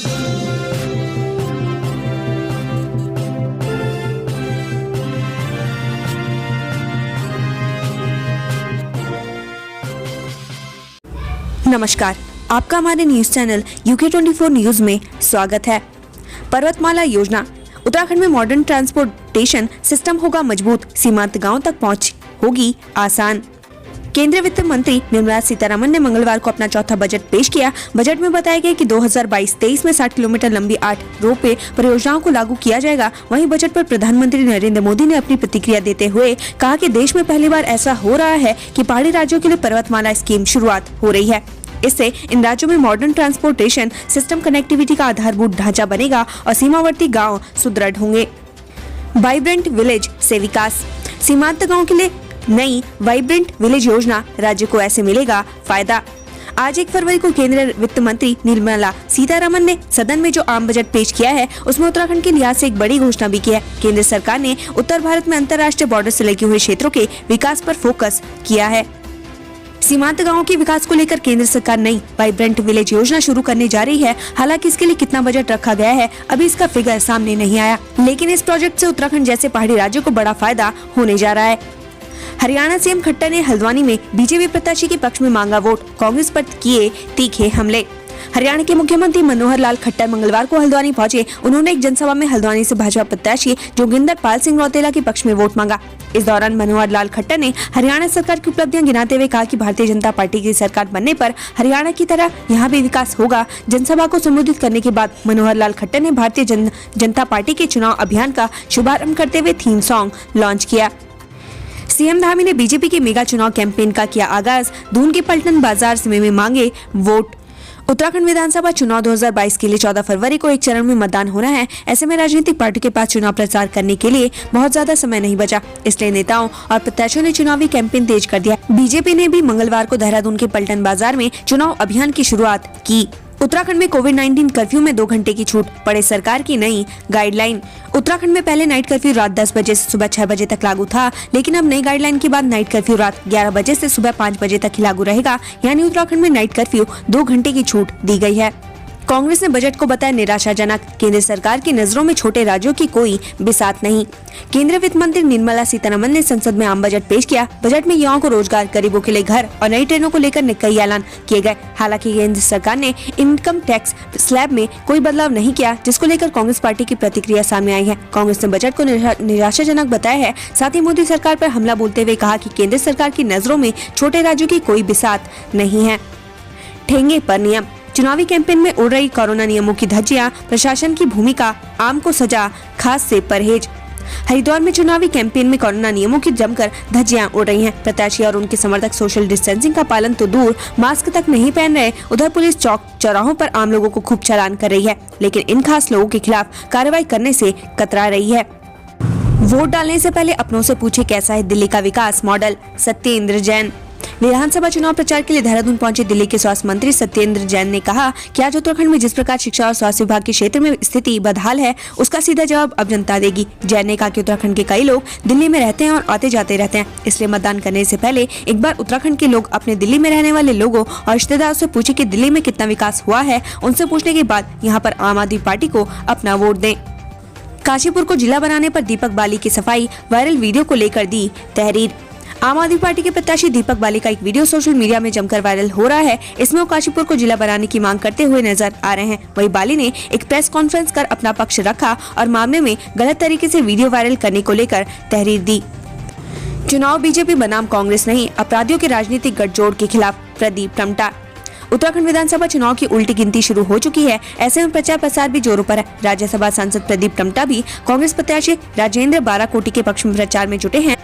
नमस्कार, आपका हमारे न्यूज चैनल UK24 न्यूज में स्वागत है। पर्वतमाला योजना, उत्तराखंड में मॉडर्न ट्रांसपोर्टेशन सिस्टम होगा मजबूत, सीमांत गांव तक पहुंच होगी आसान। केंद्रीय वित्त मंत्री निर्मला सीतारमण ने मंगलवार को अपना चौथा बजट पेश किया। बजट में बताया गया कि 2022-23 में 60 किलोमीटर लंबी 8 रोपवे परियोजनाओं को लागू किया जाएगा। वहीं बजट पर प्रधानमंत्री नरेंद्र मोदी ने अपनी प्रतिक्रिया देते हुए कहा कि देश में पहली बार ऐसा हो रहा है कि पहाड़ी राज्यों के लिए पर्वतमाला स्कीम शुरुआत हो रही है। इससे इन राज्यों में मॉडर्न ट्रांसपोर्टेशन सिस्टम कनेक्टिविटी का आधारभूत ढांचा बनेगा और सीमावर्ती गांव सुदृढ़ होंगे। वाइब्रेंट विलेज से विकास, सीमांत गांव के लिए नई वाइब्रेंट विलेज योजना राज्य को ऐसे मिलेगा फायदा। आज 1 फरवरी को केंद्रीय वित्त मंत्री निर्मला सीतारमण ने सदन में जो आम बजट पेश किया है उसमें उत्तराखंड के लिहाज से एक बड़ी घोषणा भी की है। केंद्र सरकार ने उत्तर भारत में अंतर्राष्ट्रीय बॉर्डर से लगे हुए क्षेत्रों के विकास पर फोकस किया है। सीमांत गांवों के विकास को लेकर केंद्र सरकार नई वाइब्रेंट विलेज योजना शुरू करने जा रही है। हालांकि इसके लिए कितना बजट रखा गया है अभी इसका फिगर सामने नहीं आया, लेकिन इस प्रोजेक्ट से उत्तराखंड जैसे पहाड़ी राज्यों को बड़ा फायदा होने जा रहा है। हरियाणा सीएम खट्टर ने हल्द्वानी में बीजेपी प्रत्याशी के पक्ष में मांगा वोट, कांग्रेस पर किए तीखे हमले। हरियाणा के मुख्यमंत्री मनोहर लाल खट्टर मंगलवार को हल्द्वानी पहुंचे। उन्होंने एक जनसभा में हल्द्वानी से भाजपा प्रत्याशी जोगिंदर पाल सिंह रौतेला के पक्ष में वोट मांगा। इस दौरान मनोहर लाल खट्टर ने हरियाणा सरकार की उपलब्धियां गिनाते हुए कहा कि भारतीय जनता पार्टी की सरकार बनने पर हरियाणा की तरह यहां भी विकास होगा। जनसभा को संबोधित करने के बाद मनोहर लाल खट्टर ने भारतीय जनता पार्टी के चुनाव अभियान का शुभारंभ करते हुए थीम सॉन्ग लॉन्च किया। सीएम धामी ने बीजेपी के मेगा चुनाव कैंपेन का किया आगाज। दून के पलटन बाजार में मांगे वोट। उत्तराखंड विधानसभा चुनाव 2022 के लिए 14 फरवरी को एक चरण में मतदान होना है। ऐसे में राजनीतिक पार्टी के पास चुनाव प्रचार करने के लिए बहुत ज्यादा समय नहीं बचा, इसलिए नेताओं और प्रत्याशियों ने चुनावी कैंपेन तेज कर दिया। बीजेपी ने भी मंगलवार को देहरादून के पलटन बाजार में चुनाव अभियान की शुरुआत की। उत्तराखंड में कोविड-19 कर्फ्यू में 2 घंटे की छूट, पड़े सरकार की नई गाइडलाइन। उत्तराखंड में पहले नाइट कर्फ्यू रात 10 बजे से सुबह 6 बजे तक लागू था, लेकिन अब नई गाइडलाइन के बाद नाइट कर्फ्यू रात 11 बजे से सुबह 5 बजे तक ही लागू रहेगा। यानी उत्तराखंड में नाइट कर्फ्यू 2 घंटे की छूट दी गई है। कांग्रेस ने बजट को बताया निराशाजनक। केंद्र सरकार की नजरों में छोटे राज्यों की कोई बिसात नहीं। केंद्रीय वित्त मंत्री निर्मला सीतारमण ने संसद में आम बजट पेश किया। बजट में युवाओं को रोजगार, गरीबों के लिए घर और नई ट्रेनों को लेकर कई ऐलान किए गए। हालांकि केंद्र सरकार ने इनकम टैक्स स्लैब में कोई बदलाव नहीं किया, जिसको लेकर कांग्रेस पार्टी की प्रतिक्रिया सामने आई है। कांग्रेस ने बजट को निराशाजनक बताया है। साथ ही मोदी सरकार पर हमला बोलते हुए कहा कि केंद्र सरकार की नजरों में छोटे राज्यों की कोई बिसात नहीं है। ठेंगे पर नियम, चुनावी कैंपेन में उड़ रही कोरोना नियमों की धज्जियां, प्रशासन की भूमिका, आम को सजा, खास से परहेज। हरिद्वार में चुनावी कैंपेन में कोरोना नियमों की जमकर धज्जियां उड़ रही हैं। प्रत्याशी और उनके समर्थक सोशल डिस्टेंसिंग का पालन तो दूर, मास्क तक नहीं पहन रहे। उधर पुलिस चौक चौराहों पर आम लोगों को खूब चालान कर रही है, लेकिन इन खास लोगों के खिलाफ कार्रवाई करने से कतरा रही है। वोट डालने से पहले अपनों से पूछे कैसा है दिल्ली का विकास मॉडल। सत्येंद्र जैन विधानसभा चुनाव प्रचार के लिए देहरादून पहुंचे दिल्ली के स्वास्थ्य मंत्री सत्येंद्र जैन ने कहा कि आज उत्तराखंड में जिस प्रकार शिक्षा और स्वास्थ्य विभाग के क्षेत्र में स्थिति बदहाल है, उसका सीधा जवाब अब जनता देगी। जैन ने कहा कि उत्तराखंड के कई लोग दिल्ली में रहते हैं और आते जाते रहते हैं, इसलिए मतदान करने से पहले एक बार उत्तराखंड के लोग अपने दिल्ली में रहने वाले लोगों और रिश्तेदारों से पूछे कि दिल्ली में कितना विकास हुआ है। उनसे पूछने के बाद यहाँ पर आम आदमी पार्टी को अपना वोट दें। काशीपुर को जिला बनाने पर दीपक बाली की सफाई, वायरल वीडियो को लेकर दी तहरीर। आम आदमी पार्टी के प्रत्याशी दीपक बाली का एक वीडियो सोशल मीडिया में जमकर वायरल हो रहा है। इसमें वो काशीपुर को जिला बनाने की मांग करते हुए नजर आ रहे हैं। वहीं बाली ने एक प्रेस कॉन्फ्रेंस कर अपना पक्ष रखा और मामले में गलत तरीके से वीडियो वायरल करने को लेकर तहरीर दी। चुनाव बीजेपी बनाम कांग्रेस नहीं, अपराधियों के राजनीतिक गठजोड़ के खिलाफ प्रदीप टमटा। उत्तराखंड विधानसभा चुनाव की उल्टी गिनती शुरू हो चुकी है। ऐसे में प्रचार प्रसार भी जोरों पर है। राज्यसभा सांसद प्रदीप टमटा भी कांग्रेस प्रत्याशी राजेंद्र बाराकोटी के पक्ष में प्रचार में जुटे हैं।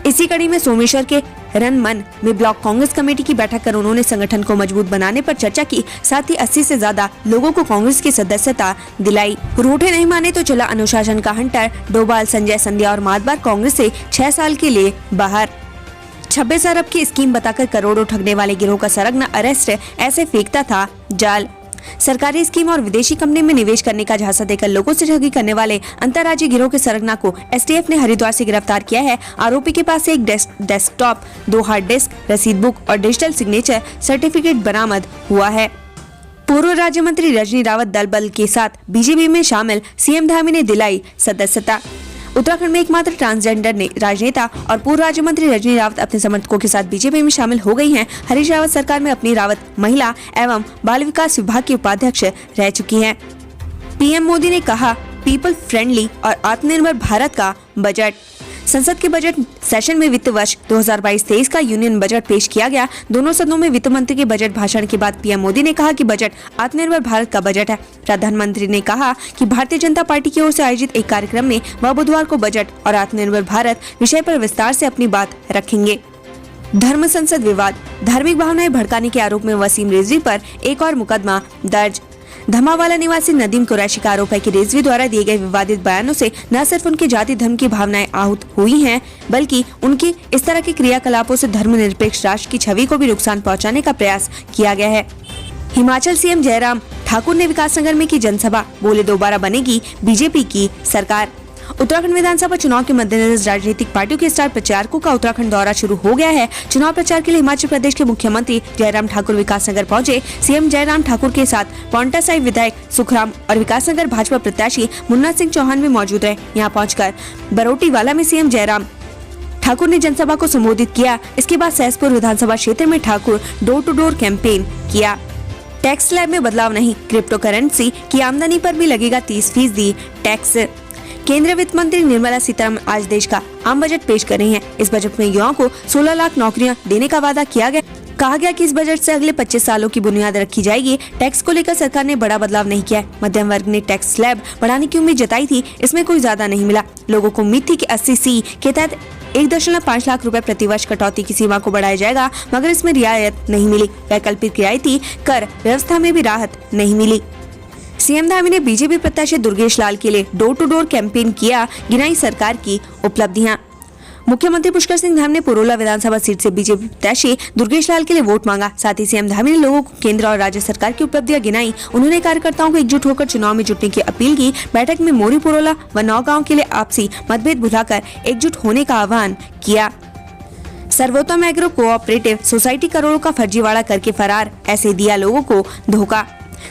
इसी कड़ी में सोमेश्वर के रनमन में ब्लॉक कांग्रेस कमेटी की बैठक कर उन्होंने संगठन को मजबूत बनाने पर चर्चा की। साथ ही 80 से ज्यादा लोगों को कांग्रेस की सदस्यता दिलाई। रूठे नहीं माने तो चला अनुशासन का हंटर। डोभाल, संजय संध्या और मातबार कांग्रेस से 6 साल के लिए बाहर। 26 अरब की स्कीम बताकर करोड़ों ठगने वाले गिरोह का सरगना अरेस्ट, ऐसे फेंकता था जाल। सरकारी स्कीम और विदेशी कंपनी में निवेश करने का झांसा देकर लोगों से ठगी करने वाले अंतर्राज्यीय गिरोह के सरगना को एसटीएफ ने हरिद्वार से गिरफ्तार किया है। आरोपी के पास से एक डेस्कटॉप, 2 हार्ड डिस्क, रसीद बुक और डिजिटल सिग्नेचर सर्टिफिकेट बरामद हुआ है। पूर्व राज्य मंत्री रजनी रावत दल बल के साथ बीजेपी में शामिल, सीएम धामी ने दिलाई सदस्यता। उत्तराखंड में एकमात्र ट्रांसजेंडर राजनेता और पूर्व राज्य मंत्री रजनी रावत अपने समर्थकों के साथ बीजेपी में शामिल हो गई हैं। हरीश रावत सरकार में अपनी रावत महिला एवं बाल विकास विभाग की उपाध्यक्ष रह चुकी हैं। पीएम मोदी ने कहा, पीपल फ्रेंडली और आत्मनिर्भर भारत का बजट। संसद के बजट सेशन में वित्त वर्ष 2022-23 का यूनियन बजट पेश किया गया। दोनों सदनों में वित्त मंत्री के बजट भाषण के बाद पीएम मोदी ने कहा कि बजट आत्मनिर्भर भारत का बजट है। प्रधानमंत्री ने कहा कि भारतीय जनता पार्टी की ओर से आयोजित एक कार्यक्रम में वह बुधवार को बजट और आत्मनिर्भर भारत विषय पर विस्तार से अपनी बात रखेंगे। धर्म संसद विवाद, धार्मिक भावनाएं भड़काने के आरोप में वसीम रिजवी पर एक और मुकदमा दर्ज। धमावाला निवासी नदीम कुरैशी का आरोप है कि रिजवी द्वारा दिए गए विवादित बयानों से न सिर्फ उनके जाति धर्म की भावनाएं आहत हुई हैं, बल्कि उनके इस तरह के क्रियाकलापों से धर्मनिरपेक्ष राष्ट्र की छवि को भी नुकसान पहुंचाने का प्रयास किया गया है। हिमाचल सीएम जयराम ठाकुर ने विकास नगर में की जनसभा, बोले दोबारा बनेगी बीजेपी की सरकार। उत्तराखंड विधानसभा चुनाव के मद्देनजर राजनीतिक पार्टियों के स्टार प्रचारकों का उत्तराखंड दौरा शुरू हो गया है। चुनाव प्रचार के लिए हिमाचल प्रदेश के मुख्यमंत्री जयराम ठाकुर विकासनगर पहुंचे। सीएम जयराम ठाकुर के साथ पांवटा साहिब विधायक सुखराम और विकासनगर भाजपा प्रत्याशी मुन्ना सिंह चौहान भी मौजूद रहे। यहाँ पहुंचकर बरोटीवाला में सीएम जयराम ठाकुर ने जनसभा को संबोधित किया। इसके बाद सहसपुर विधानसभा क्षेत्र में Thakur door to door campaign किया। टैक्स स्लैब में बदलाव नहीं, क्रिप्टो करेंसी की आमदनी पर भी लगेगा 30% टैक्स। केंद्रीय वित्त मंत्री निर्मला सीतारमण आज देश का आम बजट पेश कर रही हैं। इस बजट में युवाओं को 16 लाख नौकरियां देने का वादा किया गया। कहा गया कि इस बजट से अगले 25 सालों की बुनियाद रखी जाएगी। टैक्स को लेकर सरकार ने बड़ा बदलाव नहीं किया है। मध्यम वर्ग ने टैक्स स्लैब बढ़ाने की उम्मीद जताई थी, इसमें कोई ज्यादा नहीं मिला। लोगों को उम्मीद थी कि 80C के तहत 1.5 लाख रुपए प्रतिवर्ष कटौती की सीमा को बढ़ाया जाएगा, मगर इसमें रियायत नहीं मिली। वैकल्पिक रियायती कर व्यवस्था में भी राहत नहीं मिली। सीएम धामी ने बीजेपी प्रत्याशी दुर्गेश लाल के लिए डोर टू डोर कैंपेन किया, गिनाई सरकार की उपलब्धियां। मुख्यमंत्री पुष्कर सिंह धामी ने पुरोला विधानसभा सीट से बीजेपी प्रत्याशी दुर्गेश लाल के लिए वोट मांगा। साथ ही सीएम धामी ने लोगों को केंद्र और राज्य सरकार की उपलब्धियां गिनाई। उन्होंने कार्यकर्ताओं को एकजुट होकर चुनाव में जुटने की अपील की। बैठक में मोरी, पुरोला व नौगांव के लिए आपसी मतभेद भुलाकर एकजुट होने का आह्वान किया। सर्वोत्तम एग्रो कोऑपरेटिव सोसाइटी करोड़ों का फर्जीवाड़ा करके फरार, ऐसे दिया लोगों को धोखा।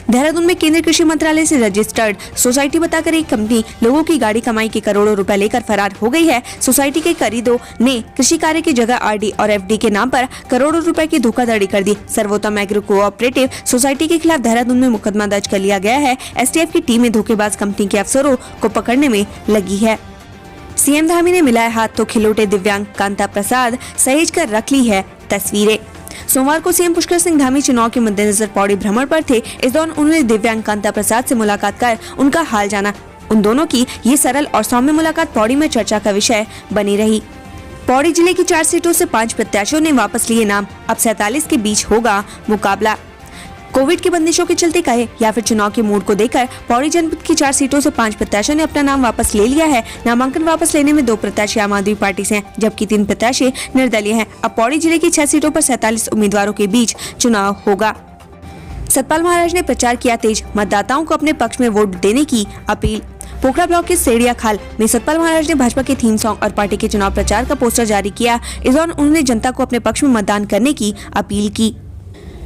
देहरादून में केंद्रीय कृषि मंत्रालय से रजिस्टर्ड सोसाइटी बताकर एक कंपनी लोगों की गाड़ी कमाई के करोड़ों रुपए लेकर फरार हो गई है। सोसाइटी के करीदों ने कृषि कार्य की जगह आरडी और एफडी के नाम पर करोड़ों रुपए की धोखाधड़ी कर दी। सर्वोत्तम एग्रो कोऑपरेटिव सोसाइटी के खिलाफ देहरादून में मुकदमा दर्ज कर लिया गया है। एसटीएफ की टीम में धोखेबाज कंपनी के अफसरों को पकड़ने में लगी है। सीएम धामी ने मिलाए हाथ तो खिलौटे दिव्यांग कांता प्रसाद, सहेज कर रख ली है तस्वीरें। सोमवार को सीएम पुष्कर सिंह धामी चुनाव के मद्देनजर पौड़ी भ्रमण पर थे। इस दौरान उन्होंने दिव्यांग कांता प्रसाद से मुलाकात कर उनका हाल जाना। उन दोनों की ये सरल और सौम्य मुलाकात पौड़ी में चर्चा का विषय बनी रही। पौड़ी जिले की 4 सीटों से 5 प्रत्याशियों ने वापस लिए नाम। अब 47 के बीच होगा मुकाबला। कोविड की बंदिशों के चलते कहे या फिर चुनाव के मूड को देखकर पौड़ी जनपद की 4 सीटों से 5 प्रत्याशियों ने अपना नाम वापस ले लिया है। नामांकन वापस लेने में 2 प्रत्याशी आम आदमी पार्टी से हैं, जबकि 3 प्रत्याशी निर्दलीय हैं। अब पौड़ी जिले की 6 सीटों पर 47 उम्मीदवारों के बीच चुनाव होगा। सतपाल महाराज ने प्रचार किया तेज, मतदाताओं को अपने पक्ष में वोट देने की अपील। पोखरा ब्लॉक के सेड़िया खाल में सतपाल महाराज ने भाजपा के थीम सॉन्ग और पार्टी के चुनाव प्रचार का पोस्टर जारी किया। इस दौरान उन्होंने जनता को अपने पक्ष में मतदान करने की अपील की।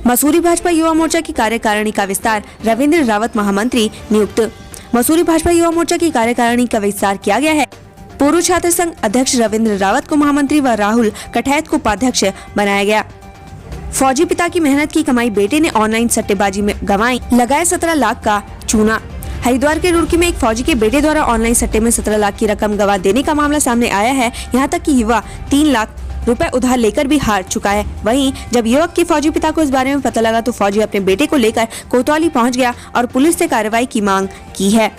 मसूरी भाजपा युवा मोर्चा की कार्यकारिणी का विस्तार, रविंद्र रावत महामंत्री नियुक्त। मसूरी भाजपा युवा मोर्चा की कार्यकारिणी का विस्तार किया गया है। पूर्व छात्र संघ अध्यक्ष रविंद्र रावत को महामंत्री व राहुल कठैत को उपाध्यक्ष बनाया गया। फौजी पिता की मेहनत की कमाई बेटे ने ऑनलाइन सट्टेबाजी में गंवाई, लगाया 17 लाख का चूना। हरिद्वार के रुड़की में एक फौजी के बेटे द्वारा ऑनलाइन सट्टे में 17 लाख की रकम गंवा देने का मामला सामने आया है। यहाँ तक कि युवा 3 लाख रुपए उधार लेकर भी हार चुका है। वहीं जब युवक के फौजी पिता को इस बारे में पता लगा तो फौजी अपने बेटे को लेकर कोतवाली पहुंच गया और पुलिस से कार्रवाई की मांग की है।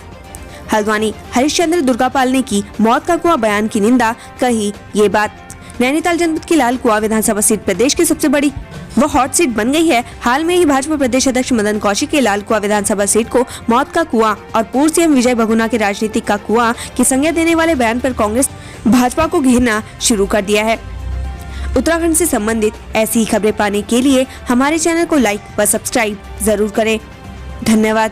हल्द्वानी हरिश्चंद्र दुर्गापाल ने की मौत का कुआं बयान की निंदा, कही ये बात। नैनीताल जनपद की लाल कुआं विधानसभा सीट प्रदेश की सबसे बड़ी वो हॉट सीट बन गई है। हाल में ही भाजपा प्रदेश अध्यक्ष मदन कौशिक के लाल कुआं विधानसभा सीट को मौत का कुआं और पूर्व सीएम विजय बहुगुणा के राजनीतिक का कुआं की संज्ञा देने वाले बयान पर कांग्रेस भाजपा को घेरना शुरू कर दिया है। उत्तराखंड से संबंधित ऐसी ही खबरें पाने के लिए हमारे चैनल को लाइक व सब्सक्राइब जरूर करें। धन्यवाद।